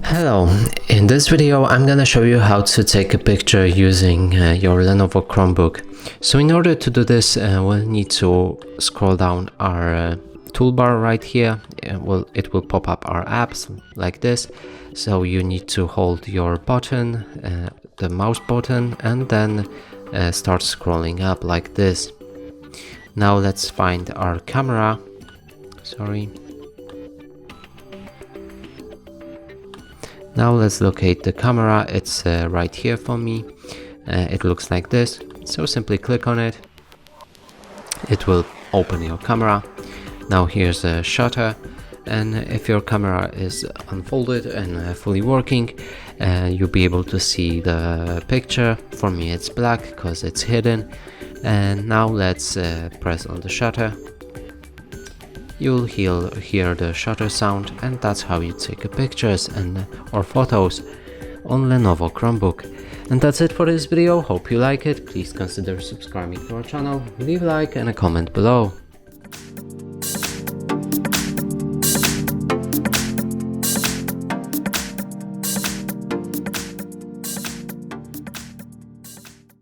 Hello, in this video I'm gonna show you how to take a picture using your Lenovo Chromebook. So in order to do this, we'll need to scroll down our toolbar right here. It will pop up our apps like this. So you need to hold your button, the mouse button, and then start scrolling up like this. Now let's find our camera. Now let's locate the camera. It's right here for me. It looks like this. So simply click on it. It will open your camera. Now here's a shutter. And if your camera is unfolded and fully working, you'll be able to see the picture. For me it's black because it's hidden. And now let's press on the shutter. You'll hear the shutter sound, and that's how you take pictures or photos on Lenovo Chromebook. And that's it for this video. Hope you like it. Please consider subscribing to our channel, leave a like and a comment below.